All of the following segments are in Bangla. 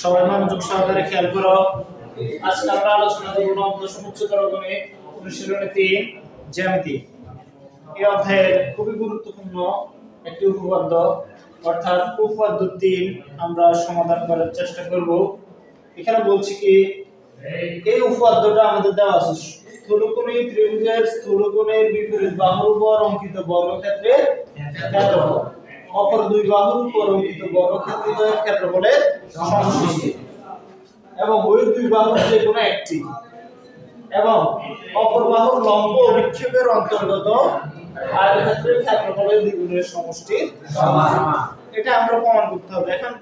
সবাই মনোযোগ সহকারে খেয়াল করো। আজকে আমরা আলোচনা করব দশম উচ্চতর গণিত অনুশীলনী 3 জ্যামিতি। এই অধ্যায়ের খুবই গুরুত্বপূর্ণ একটি উপপাদ্য অর্থাৎ উপপাদ্য 3 আমরা সমাধান করার চেষ্টা করব। এখানে বলছি কি এই উপপাদ্যটা আমাদের দেওয়া আছে স্থূলকোণী ত্রিভুজের স্থূলকোণের বিপরীত বাহুর উপর অঙ্কিত বর্গক্ষেত্রের ক্ষেত্রফল অপর দুই বাহুর উপর অঙ্কিত বর্গক্ষেত্রের ক্ষেত্রফলের সমষ্টি এবং ওই দুই বাহুর যে কোনো একটি এবং অপর বাহুর লম্ব বিক্ষেপের অন্তর্গত আয়তক্ষেত্রের ক্ষেত্রফলের দ্বিগুণের সমষ্টির সমান। এটা আমরা প্রমাণ করতে হবে। এখন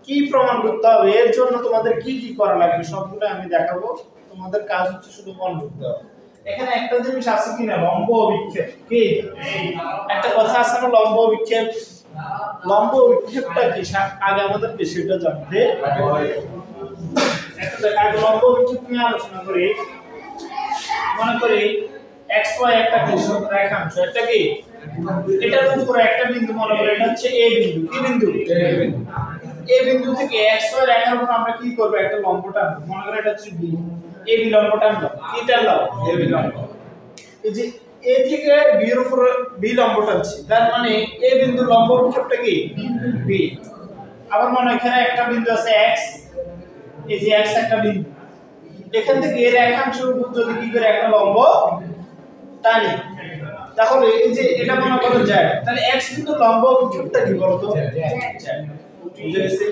কি প্রমাণ করতে হবে, এর জন্য তোমাদের কি কি করা লাগবে সবগুলো আমি দেখাবো। তোমাদের কাজ হচ্ছে শুধু প্রমাণ করতে হবে। এখানে একটা জিনিস আছে কিনা, লম্ব বিক্ষেপ। কি একটা কথা আছে না, লম্ব বিক্ষেপ? লম্ব বিক্ষেপটা কি আগে আমাদের সেটা জানতে হবে। একটা আগে লম্ব বিক্ষেপ নিয়ে আলোচনা করি। মনে করি xy একটা কি রেখাংশ, একটা কি এটার উপরে একটা বিন্দু, মনে করি এটা হচ্ছে a বিন্দু। কি বিন্দু? a বিন্দু থেকে xy রেখার উপর আমরা কি করব, একটা লম্ব টানব। মনে করি এটা হচ্ছে b, a b লম্ব টানব। কি টানলাম? a b লম্ব। এই যে a থেকে b এর উপর b লম্ব টানছি, তার মানে a বিন্দু লম্ব বিক্ষেপটা কি b। আবার মনে এখানে একটা বিন্দু আছে x, এই যে x একটা বিন্দু, এখান থেকে এর রেখাংশের উপর যদি কি করে একটা লম্ব টানি, তাহলে এই যে এটা মনে করা যায়, তাহলে x বিন্দু লম্ব বিক্ষেপটা কি বলতো? বুঝে গেছে?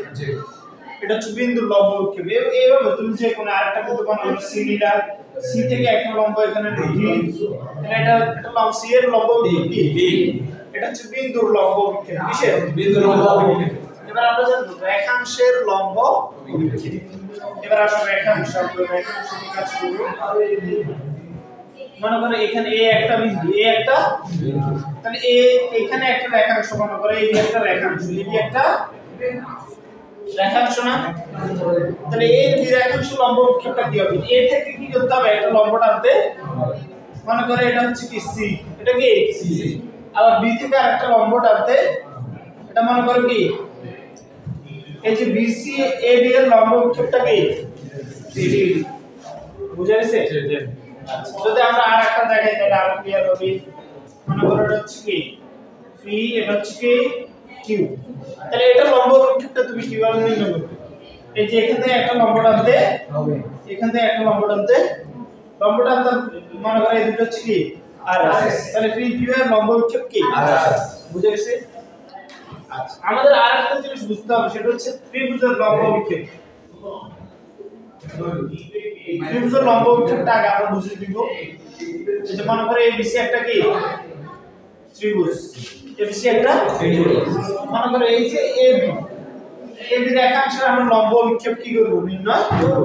এটা হচ্ছে বিন্দুর লম্ব বিক্ষেপ। এইভাবে তুমি যে কোনো আরেকটা বিন্দু বানাবে, c নিলা, c থেকে একটা লম্ব এখানে d, এটা একটা লম্ব c এর লম্ব বিক্ষেপ d, এটা হচ্ছে বিন্দুর লম্ব বিক্ষেপ। কিসের? বিন্দুর লম্ব বিক্ষেপ। এবার আমরা জানবো রেখাংশের লম্ব বিক্ষেপ। এবার আসলে রেখাংশ নিয়ে কাজ করব। মনে করো এখানে a একটা বিন্দু, a একটা, তাহলে a এখানে একটা রেখাংশ, মনে করো এই একটা রেখাংশ, এই একটা রেখাংশ না, তাহলে এই দুই রেখাংশ লম্ব বিক্ষেপটা কি হবে? a থেকে কি করতে হবে, একটা লম্ব টানতে। মনে করো এটা হচ্ছে কি c, এটা কি c, আবার b থেকে আরেকটা লম্ব টানতে, এটা মনে করো কি এই যে BC AB এর লম্ব বিক্ষেপটা কি CD। বুঝা গেছে? যদি আমরা আরেকটা দেখাই তাহলে আরো ক্লিয়ার হবে। মনে করো এটা হচ্ছে কি P, এটা হচ্ছে কি Q, তাহলে এটা লম্ব বিক্ষেপটা তুমি কিভাবে নির্ণয় করবে? এই যে এখান থেকে একটা লম্ব টানতে হবে, এখান থেকে একটা লম্ব টানতে, মনে করো এই দুটো হচ্ছে কি RS, তাহলে PQ এর লম্ব বিক্ষেপ কি RS। বুঝা গেছে? আচ্ছা, আমাদের আরেকটা জিনিস বুঝতে হবে, সেটা হচ্ছে ত্রিভুজের লম্ব বিক্ষেপ। ত্রিভুজের লম্ব বিক্ষেপটা আগে আমরা বুঝে দিব। এই যে মনে করো ABC একটা কি ত্রিভুজ, ABC একটা ত্রিভুজ। মনে করো এই যে AB রেখাংশের আমরা লম্ব বিক্ষেপ কি করব, নির্ণয় করব।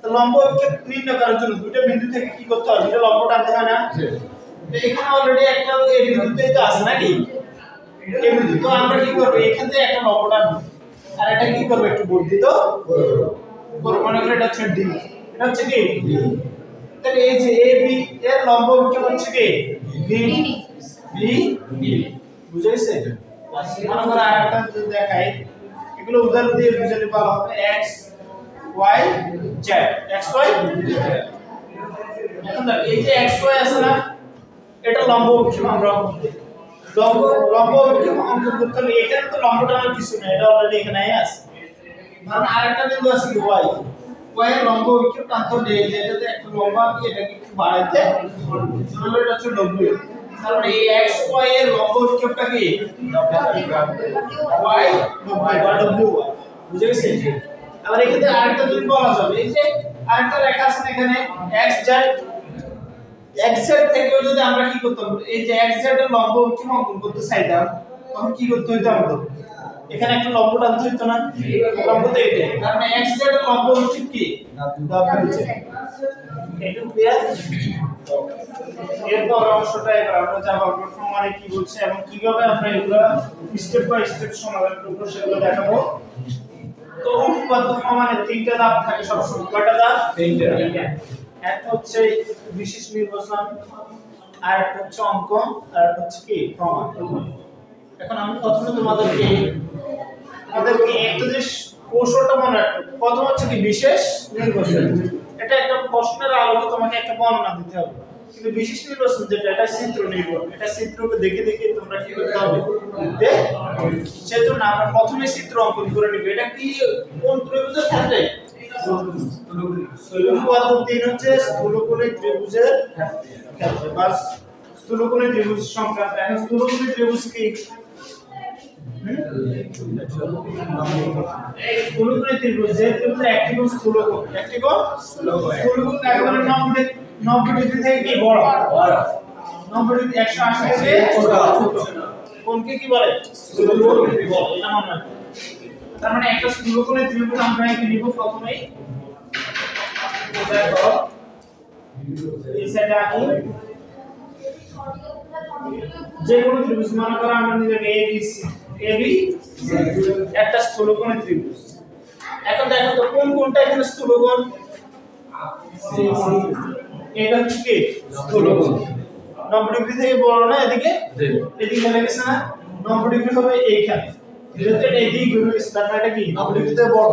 তো লম্ব বিক্ষেপ নির্ণয় করার জন্য দুটো বিন্দু থেকে কি করতে হবে, দুটো লম্ব টানতে হয় না? তো এখানে অলরেডি একটা এই বিন্দুতেই তো আছে নাকি, এই বিন্দু। তো আমরা কি করব, এখান থেকে একটা লম্ব টানব, আর এটা কি করব, একটু বর্ধিত করব। মনে করো এটা হচ্ছে D, এটা হচ্ছে কি D, তাহলে এই যে AB এর লম্ব বিক্ষেপ হচ্ছে কি B। বুঝা গেছে? মনে করো আরেকটা যদি দেখাই, এগুলো উদাহরণ দিয়ে বুঝালে ভালো হবে। x y z, x y z। এখন দেখো এই যে x y আছে না, এটা লম্ব বিক্ষেপ। আমরা লম্ব বিক্ষেপ অঙ্কন করতে হলে এখানে তো লম্ব টানার কিছু নেই, এটা অলরেডি এখানে আছে। কারণ আরেকটা বিন্দু আছে কি y, y এর লম্ব বিক্ষেপ টানতে হলে এই যে এটাতে একটা লম্ব আছে, এটাকে একটু বাড়াইতে তাহলে এটা হচ্ছে w। কারণ এই x y এর লম্ব বিক্ষেপটা কি y w। বুঝে গেছে? আবার এখানে আরেকটা জিনিস বলা যাবে, এই যে আরেকটা রেখা আছে এখানে xz, xz থেকেও যদি আমরা কি করতাম, এই যে xz এর লম্ব বিক্ষেপ অঙ্কন করতে চাইতাম, তখন কি করতে হইতো আমাদের? এখানে একটা লম্ব টানতে হইতো না, লম্বতে এটা, কারণ xz এর লম্ব বিক্ষেপ কি w। এটা ক্লিয়ার? এরপর অংশটা এবার আমরা যাব প্রমাণে কি বলছে এবং কিভাবে আমরা এগুলো স্টেপ বাই স্টেপ সমাধান করব সেগুলো দেখাবো। তো উপপাদ্য প্রমাণে তিনটা ধাপ থাকে সবসময়। কয়টা ধাপ? তিনটা। একটা হচ্ছে বিশেষ নির্বাচন, আর একটা হচ্ছে অঙ্কন, আর একটা হচ্ছে কি প্রমাণ। এখন আমি প্রথমে তোমাদেরকে একটা যে কৌশলটা মনে রাখতে হবে। প্রথম হচ্ছে কি বিশেষ নির্বাচন, এটা একটা প্রশ্নের আলোকে তোমাকে একটা বর্ণনা দিতে হবে। কিন্তু বিশেষ নির্বাচন যেটা, এটা চিত্র নির্ভর, এটা চিত্রকে দেখে দেখে তোমরা কি করতে হবে, বুঝতে। সেজন্য আমরা প্রথমে চিত্র অঙ্কন করে নিব। এটা কি কোন ত্রিভুজের ক্ষেত্রে? উপপাদ্য 3 হচ্ছে স্থূলকোণী ত্রিভুজের ক্ষেত্রে, বা স্থূলকোণী ত্রিভুজ সংক্রান্ত। এখন স্থূলকোণী ত্রিভুজ কি? স্থূলকোণী ত্রিভুজ যে ত্রিভুজের একটি কোণ স্থূলকোণ, একটি কোণ স্থূলকোণ একেবারে 90 ডিগ্রি থেকে কি বড়, 90 ডিগ্রি 180 থেকে ছোট। কোণকে কি বলে? স্থূলকোণ বলে। এটা মনে রাখবে। তার মানে একটা স্থূলকোণী ত্রিভুজ আমরা এঁকে নিব প্রথমেই। দেখো এই সাইডে আঁকি, যে কোনো ত্রিভুজ মনে করো আমরা নিলাম AB একটা স্থূলকোণী ত্রিভুজ। এখন দেখো তো কোনটা এখানে স্থূলকোণ? এটা হচ্ছে কি স্থূলকোণ। 90 ডিগ্রি থেকে বড় না, এদিকে এদিকে চলে গেছে না, 90 ডিগ্রি হবে এইখানে, যেহেতু এটা এদিকে ঘুরে গেছে, তার মানে এটা কি 90 ডিগ্রি থেকে বড়,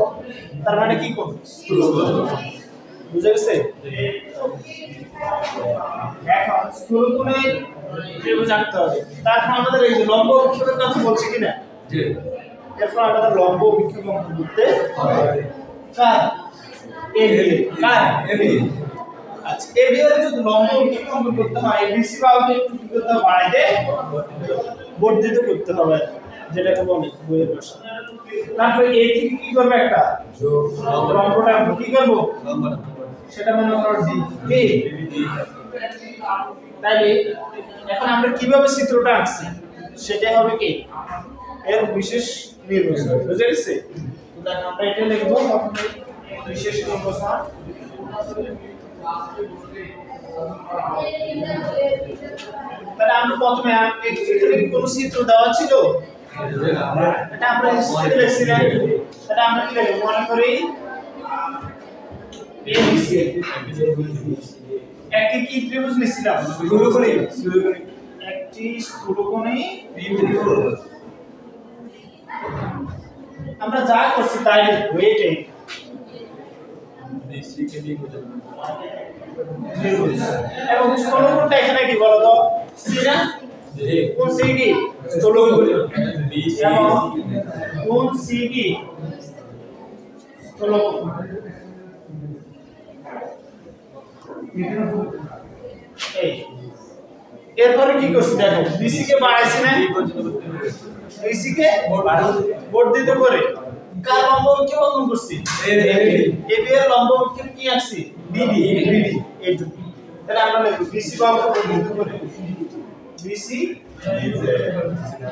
তার মানে কি কোণ? স্থূলকোণ। বুঝা গেছে? এখন স্থূলকোণের ত্রিভুজ আঁকতে হবে। তারপর আমাদের এই যে লম্ব বিক্ষেপের কথা বলছি কিনা, জি। এরপর আমাদের লম্ব বিক্ষেপ অঙ্কন করতে হবে। কার? এবি। কার? এবি। আচ্ছা, এবি এর যদি লম্ব বিক্ষেপ অঙ্কন করতে হয়, এবিসি বাহুকে একটু কি করতে হবে? বাড়াইতে বর্ধিত করতে হবে, যেটাকে বলে বইয়ের ভাষা। তারপর এ থেকে কি করবে? একটা লম্বটা কি করব? সেটা মনে করো ডি। কি? তাইলে এখন আমরা কিভাবে চিত্রটা আঁকছি সেটা হবে কি এর বিশেষ নির্বাচন। বুঝা গেছে? দেখো আমরা এটা লিখব প্রথমে বিশেষ নির্বাচন। তাহলে আমরা প্রথমে এখানে কি কোনো চিত্র দেওয়া ছিল? এটা আমরা চিত্র লিখছি না, তাহলে আমরা কি লিখব? মনে করি ABC একটি কি ত্রিভুজ নিছিলাম? স্থূলকোণী। একটি স্থূলকোণী ত্রিভুজ। আমরা যা করছি তাই ওয়েটে BC কে দিয়ে বোঝাবো। এবং স্থূলকোণটা এখানে কি বলো তো? সি না? জি। কোন সি কি? স্থূলকোণ। BC এবং কোন সি কি? স্থূলকোণ। এই এরপরে কি করছি দেখো, বিসি কে বাড়াইছি না, বিসি কে বর্ধিত করে কার লম্ব বিক্ষেপ অঙ্কন করছি? এবি এর লম্ব বিক্ষেপ কি আঁকছি? বিডি। এইটুকু। তাহলে আমরা লিখব বিসি বাহুকে বর্ধিত করে, বিসি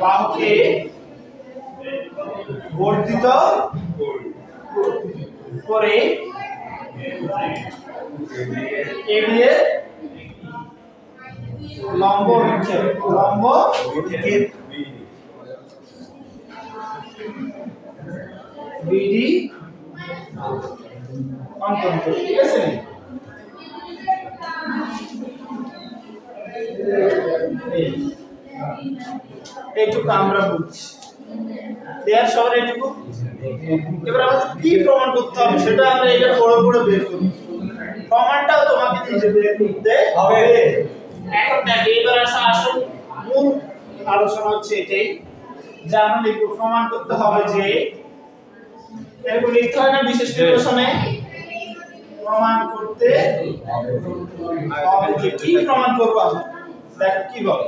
বাহুকে বর্ধিত করে এবি এর লম্ব বিক্ষেপ বিডি অঙ্কন করি। ঠিক আছে? এইটুকু আমরা বুঝছি। দেয়ার সবার এইটুকু। এবার আমাদের কি প্রমাণ করতে হবে সেটা আমরা এটা পড়ে বের করব। প্রমাণটাও তোমাকে নিজে বের করতে হবে। এখন দেখো এবার আসল মূল আলোচনা হচ্ছে এটাই, যা আমরা লিখব। প্রমাণ করতে হবে যে এরকম লিখতে হয় না বিশেষ নির্বাচনে, প্রমাণ করতে হবে যে কি প্রমাণ করব আমরা। দেখো কি বল,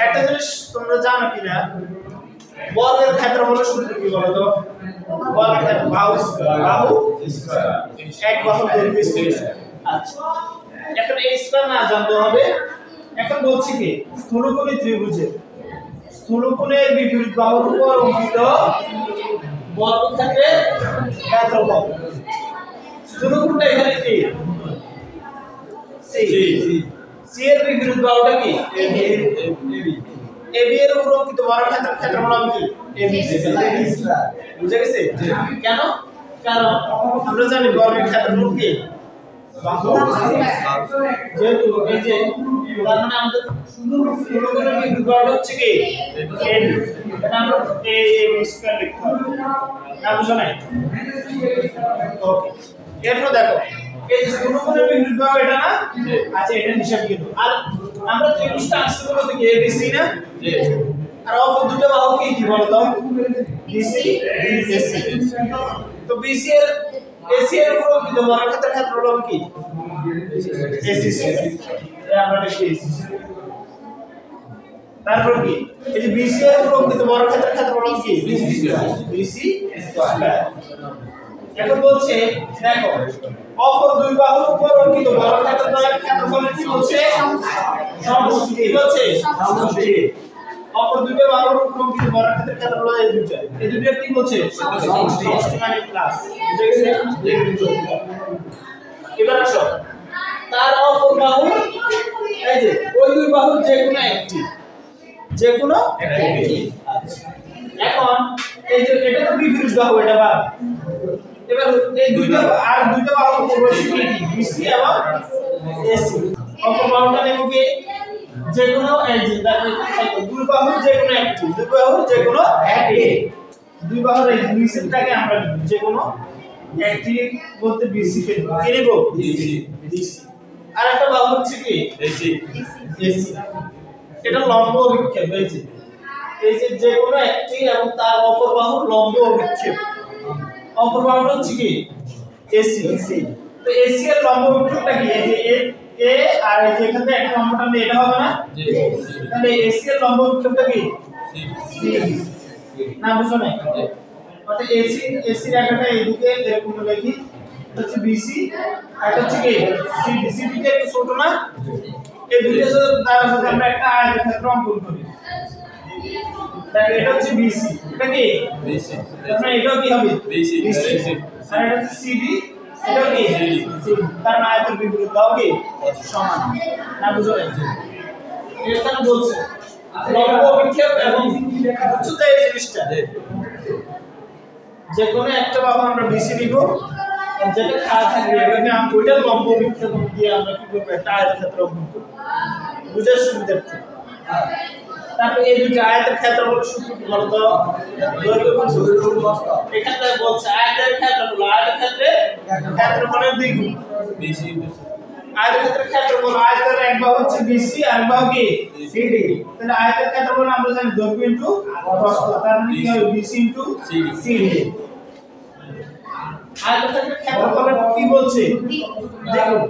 একটা জিনিস তোমরা জানো কিনা, বর্গের ক্ষেত্রফলের সূত্র কি বলো তো? বর্গের বাহু স্কয়ার, এক বাহু দৈর্ঘ্য স্কয়ার। আচ্ছা, এখন এই স্কয়ার না জানতে হবে। এখন বলছি কি স্থূলকোণী ত্রিভুজে স্থূলকোণের বিপরীত বাহুর উপর অঙ্কিত বর্গক্ষেত্রের ক্ষেত্রফল। স্থূলকোণটা এখানে কি? সি। সি এর বিপরীত বাহুটা কি? এবি। এবি এর উপর অঙ্কিত বর্গক্ষেত্রের ক্ষেত্রফল হবে কি? A B square. বুঝা গেছে? কেন? কারণ আমরা জানি বর্গের ক্ষেত্রফল কি? বাহু যেহেতু এই যে তার মানে আমাদের ষোলকোণের বিন্দুটা হচ্ছে কি AB, এটা আমরা AB স্কয়ার লিখতে হবে না, বুঝো নাই? ওকে, এরপর দেখো এই যে ষোলকোণের বিন্দুটা এটা না, আচ্ছা এটা হিসাব কিন্তু আর আমরা ত্রিভুজটা আঁকছি বলো দেখি ABC না, আর অপর দুটো বাহু কি বলতো BC AC, তো BC এর AC এর উপর কি বর্গক্ষেত্রের ক্ষেত্রফল হবে কি AC এটা আমরা লিখি AC। তারপর কি এই যে BC এর উপর কি বর্গক্ষেত্রের ক্ষেত্রফল হবে কি BC স্কয়ার। এখন বলছে দেখো অপর দুই বাহুর উপর অঙ্কিত বর্গক্ষেত্রের ক্ষেত্রফল কি বলছে সমষ্টি, কি বলছে সমষ্টি। অপর দুটো বাহুর উপর অঙ্কিত বর্গক্ষেত্রের ক্ষেত্রফল এই দুটো কি বলছে সমষ্টি মানে প্লাস, বুঝে গেছে? এবার আসো তার অপর বাহু এই যে ওই দুই বাহুর যে কোনো একটি। এখন এই যে এটা তো বিপরীত বাহু, এটা বাদ। এবার এই দুইটা বাহু পড়ছে কি BC এবং AC, অপর বাহুটা নেব কি যে কোনো এই যে দেখো দুই বাহুর যে কোনো একটি, দুই বাহুর এই BC-টাকে আমরা যে কোনো একটি বলতে BC কে নেব BC, আর একটা বাহু হচ্ছে কি AC, এটা লম্ব অভিক্ষেপ। এই যে যে কোনো একটি এবং তার অপর বাহুর লম্ব অভিক্ষেপ, অপর বাহুটা হচ্ছে কি AC, তো AC এর লম্ব অভিক্ষেপটা কি এই যে A আর এই যে এখানে একটা লম্বটা নিয়ে এটা হবে না, তাহলে AC এর লম্ব অভিক্ষেপটা কি C না, বুঝো না? অর্থাৎ AC রেখাটা এইদিকে এরকম লিখি, এটা হচ্ছে BC আর এটা হচ্ছে কি CD, CD টা একটু ছোট না, এই দুইটা দ্বারা যদি আমরা একটা আয়তক্ষেত্র অঙ্কন করি, দেখো এটা হচ্ছে BC, এটা কি BC, তাহলে এটাও কি হবে BC, আর এটা হচ্ছে CD, এটাও কি CD, কারণ আয়তের বিপরীত বাহু কি সমান না, বুঝো না? এখানে বলছে লম্ব অভিক্ষেপ এবং উচ্চতা, এই জিনিসটা যে কোনো একটা বাহু আমরা BC নিব, যেটা খাড়া থাকবে এটাকে আমরা ওইটা লম্ব অভিক্ষেপ দিয়ে আমরা কি করব একটা আয়তক্ষেত্র অঙ্কন করব, বুঝার সুবিধার্থে। তারপরে এই দুটো আয়তের ক্ষেত্রফল সূত্র কি বলতো দৈর্ঘ্য গুণ প্রস্থ, এখানে বলছে আয়তের ক্ষেত্রফলের দ্বিগুণ BC, আয়তক্ষেত্রের ক্ষেত্রফল আয়তের এক বাহু হচ্ছে BC আর এক বাহু কি CD, তাহলে আয়তের ক্ষেত্রফল আমরা জানি দৈর্ঘ্য ইনটু প্রস্থ, তার মানে কি হবে BC ইনটু CD। আয়তক্ষেত্রের ক্ষেত্রফলের কি বলছে দেখুন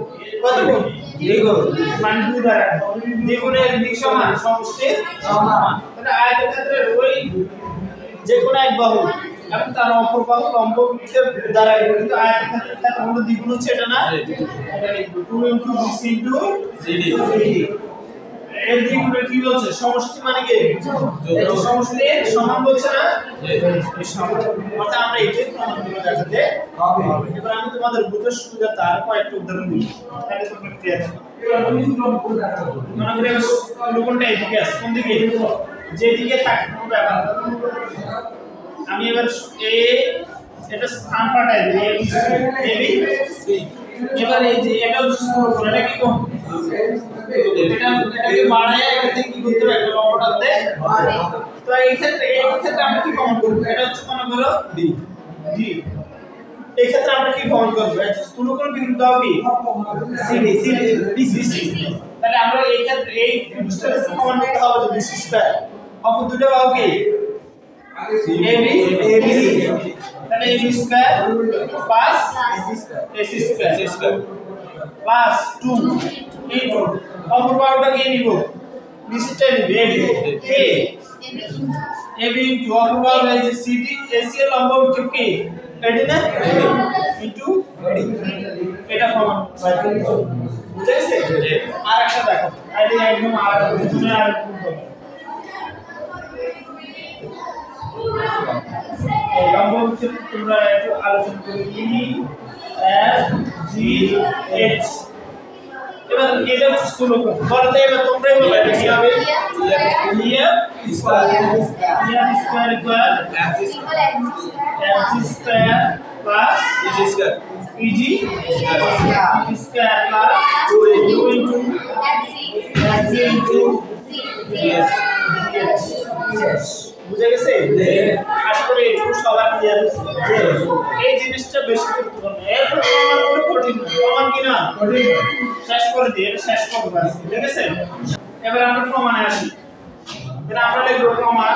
কত গুণ দ্বিগুণ, মানে 2 দ্বারা দ্বিগুণের দিক সমান সমষ্টির সমান, তাহলে আয়তক্ষেত্রের ওই যে কোনো এক বাহু এবং তার অপর বাহু লম্ব অভিক্ষেপ দ্বারা গঠিত আয়তক্ষেত্রের ক্ষেত্রফল দ্বিগুণ হচ্ছে এটা না, এটা লিখব 2 BC CD, এর দ্বিগুণের কি বলছে সমষ্টি, মানে কি এই সমষ্টির সমান বলছে না, এই সমান, অর্থাৎ আমরা এটাই প্রমাণ করে দেখাতে হবে। এবার আমি তোমাদের বুঝার সুবিধা তার কয়েকটা উদাহরণ দিই, তাহলে তোমরা ক্লিয়ার হবে। মনে করে কোনটা এদিকে আছে, কোন দিকে যেদিকে থাকে কোনো ব্যাপার না, আমি এবার এটা স্থান পাঠাই দিই ABC, এবার এই যে এটা হচ্ছে স্থূলকোণ, এটা কি কোণ, এটাকে বাড়ায় এটাতে কি করতে হবে একটা লম্বটাতে, তো এই ক্ষেত্রে আমরা কি প্রমাণ করব, এটা হচ্ছে মনে করো D, এই ক্ষেত্রে আমরা কি প্রমাণ করব, স্থূলকোণ বিন্দু দাও কি BC, তাহলে আমরা এই ক্ষেত্রে এই ত্রিভুজটাকে প্রমাণ করতে হবে যে BC স্কয়ার, অপর দুটো বাহু কি AB, তাহলে AB square plus AC square plus 2 into অপর বাহুটা কি নিব BC-টা নিব AB ইনটু অপর বাহু এই যে CD AC এর লম্ব অভিক্ষেপ কি এডি না ইনটু এটা সমান বুঝে গেছে? আর একটা দেখো আইডি একদম আর দুটো আর এই লম্ব অভিক্ষেপ তোমরা একটু আলোচনা করে EFGH, এবার এটা হচ্ছে স্থূলকোণ, বলতে এবার তোমরাই বলো এটা কি হবে EF square equal MC square plus EG square plus 2 into FC into CS বুঝে গেছে? আশা করি এইটুকু সবার ক্লিয়ার হয়েছে। এই জিনিসটা বেশি গুরুত্বপূর্ণ। এরপর প্রমাণ কোনো কঠিন না, প্রমাণ কি না কঠিন, শেষ করে দিয়ে শেষ করব। ঠিক আছে, এবার আমরা প্রমাণে আসি। এবার আমরা লিখব প্রমাণ।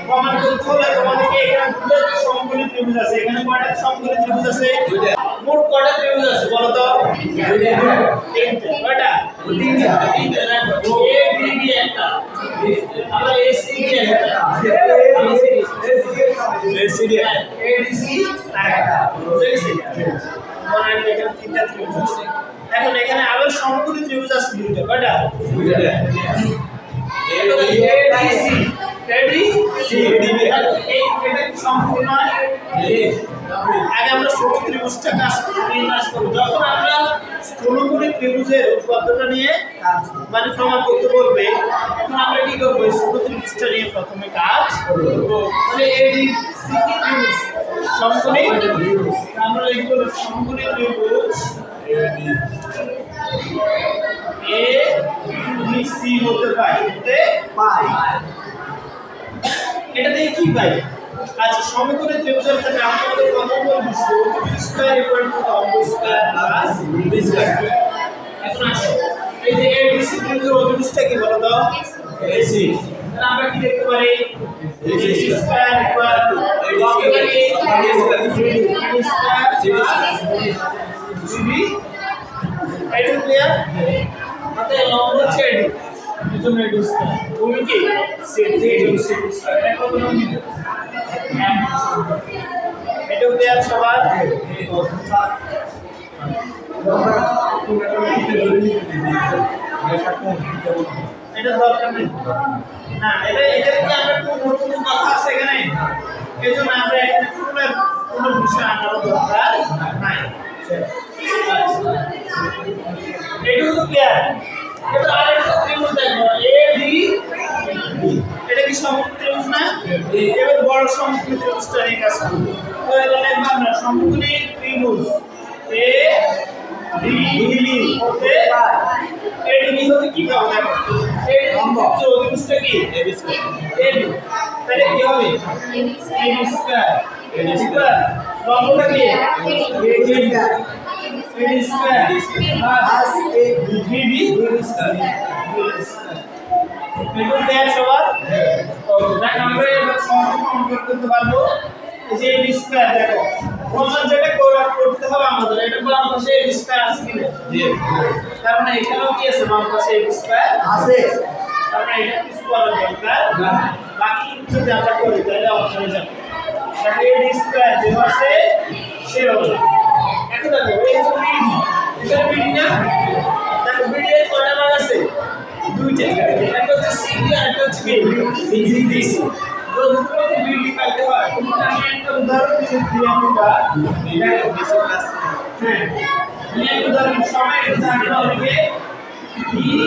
প্রমাণ করতে হলে তোমাদেরকে এখানে দুটো সমকোণী ত্রিভুজ আছে। এখানে কয়টা সমকোণী ত্রিভুজ আছে? মোট কয়টা ত্রিভুজ আছে বলো তো? তিনটে। কয়টা? তিনটে। ABD একটা, আমরা ACD একটা, ADC আরেকটা। বুঝে গেছে? মানে এখানে তিনটা ত্রিভুজ আছে। এখন এখানে আবার সমকোণী ত্রিভুজ আছে দুটো। কয়টা? দুটো। ADC এটা কি সম্পূর্ণ নয়? আগে আমরা স্থূল ত্রিভুজটা কাজ করব। যখন আমরা স্থূলকোণী ত্রিভুজের উপপাদ্যটা নিয়ে মানে প্রমাণ করতে বলবে, তখন আমরা কি করব? স্থূল ত্রিভুজটা নিয়ে প্রথমে কাজ করব। তাহলে ADC কি ত্রিভুজ? সমকোণী ত্রিভুজ। আমরা লিখব সমকোণী ত্রিভুজ ABC হতে পাই। এটা দিয়ে কি পাই? আচ্ছা, সমকোণী ত্রিভুজের ক্ষেত্রে আমরা প্রথম বলব স্কয়ার ইকুয়াল টু লম্ব স্কয়ার প্লাস বি স্কয়ার। এখন আসো, এই যে ABC ত্রিভুজের অধিপতিটা কি বলো তো? AC। তাহলে আমরা কি লিখতে পারি? AC স্কয়ার ইকুয়াল টু লম্ব কি স্কয়ার প্লাস বি। এটা ক্লিয়ার? তাহলে লম্ব হচ্ছে এডি, এজন্য এডি স্কয়ার। ভূমি কি? CD square. এটা কত নম্বর? এটা ক্লিয়ার সবার? এটা দরকার নেই না, এটা কি আমরা কোনো কথা আছে এখানে? এজন্য আমরা এখানে কোনো বিষয় আনার দরকার নাই। এটা তো ক্লিয়ার। এবার আরেকটা ত্রিভুজ দেখো, AD। এটা কি সমকোণী ত্রিভুজ না? এবার বড় সমকোণী ত্রিভুজটা নিয়ে কাজ করব। তো এটা লিখব আমরা সমকোণী ত্রিভুজ ADB হতে ADB হতে কি পাবো দেখো? AD হচ্ছে অধিপতিটা কি? AB square. AB তাহলে কি হবে? AB square. AB স্কয়ার লম্বটা কি? AD square. AD square plus BB square. এটা দেয়া সবার? ওকে, দেখো আমরা এবার সমাধান করতে পারবো। এই যে AB স্কয়ার দেখো, প্রমাণ যেটা করতে হবে আমাদের, এটা বাম পাশে AB স্কয়ার আছে কিনা? জি। তার মানে এখানেও কি আছে? বাম পাশে AB স্কয়ার আছে। তার মানে এটা কিছু করার দরকার না। বাকি যদি আমরা করি তাহলে অপশনে যাব। তাহলে AD স্কয়ার যে আছে সে হবে। এখন দেখো এই যে BD, এটা BD না? দেখো BD এর কয়টা ভাগ আছে? দুইটা। একটা হচ্ছে CD আর একটা হচ্ছে BC। যদি তোমাকে BD পাইতে হয়, আমি একটা উদাহরণ দিয়েছি আমরা। দেখো BC প্লাস হ্যাঁ, আমি একটা উদাহরণ সবাই এটা জানে না অনেকে। BFG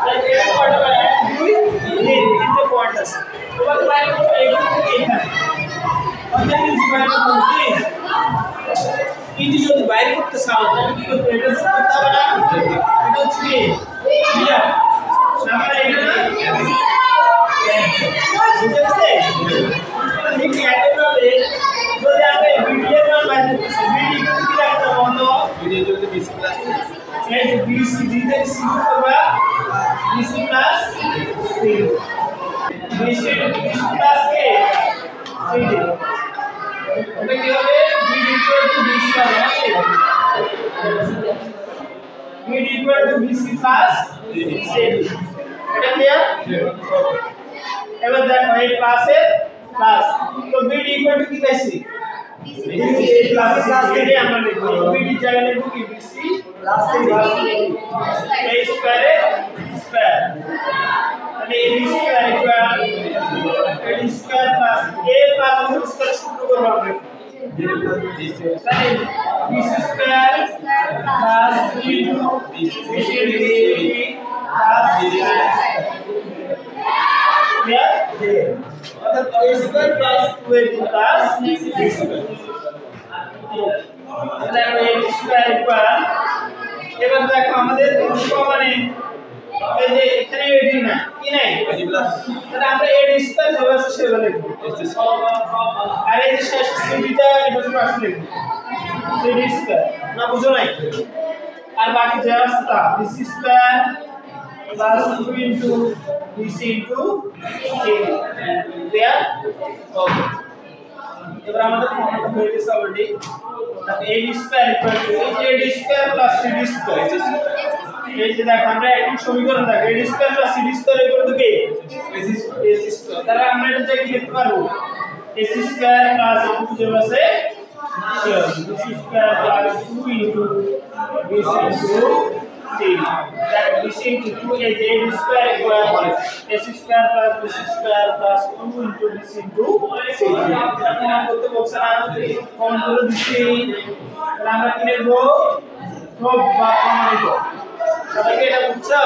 তাহলে এটা কয়টা ভাগ? 2 3 তিনটে পয়েন্ট আছে। এবার ট্রাই করো এইখান থেকে এইখানে। আমাদের কি বাইরে করতে? ইজি যদি বাইরে করতে চাও তাহলে কি করতে? এটা যোগ করতে হবে না? এটা হচ্ছে কি? ক্লিয়ার। আমরা এটা না বুঝেছে? ঠিক একইভাবে যদি আমরা BD এর মান বাইরে করতে, BD কিন্তু কি রাখতে হবে বন্ধ? BD যদি BC প্লাস এই যে BC দিতে C করবা BC plus C। BC plus কে? CD। এটা কি হবে? BD equal to BC হবে নাকি? BD equal to BC plus CD। এটা ক্লিয়ার? এবার দেখো এই প্লাসে প্লাস, তো BD equal to কি পাইছি? BC প্লাস CD আমরা লিখব। BD জায়গায় লিখব কি? BC প্লাস CD a স্কয়ারে স্কয়ার। তাহলে AB square equal AD square plus a plus b square সূত্র করব আমরা। তাহলে BC square plus 3 BCD plus অর্থাৎ a square plus 2ab plus b square. তাহলে a স্কয়ার ইকুয়াল, এবার দেখো আমাদের মানে এই যে এখানে ad না কি নাই ad প্লাস, তাহলে আমরা ad স্কয়ার যেভাবে আছে সেভাবে লিখব। আর এই যে শেষ সিডিটা এটা আমরা আসলে লিখব cd স্কয়ার, না বুঝো নাই? আর বাকি যা আছে তা bc square plus 2 into bc into c দেয়া হবে। এবার আমাদের ফর্মুলা হয়ে গেছে অলরেডি, তাহলে ad স্কয়ার ইকুয়াল টু এই যে ad square plus cd square, এই যে দেখো আমরা একই সমীকরণ দেখো ad square plus cd square equal to কি ac স্কয়ার। তাহলে আমরা এটা কি লিখতে পারবো ac স্কয়ার প্লাস একটু যে আছে bc square plus 2 into bc into c, that bc into 2 is ad square equal ac square plus bc square plus 2 into bc into c। এখন করতে বলছে না কমন করে দিচ্ছি, তাহলে আমরা কি লিখবো? সব বা প্রমাণিত। সবাইকে এটা বুঝছো?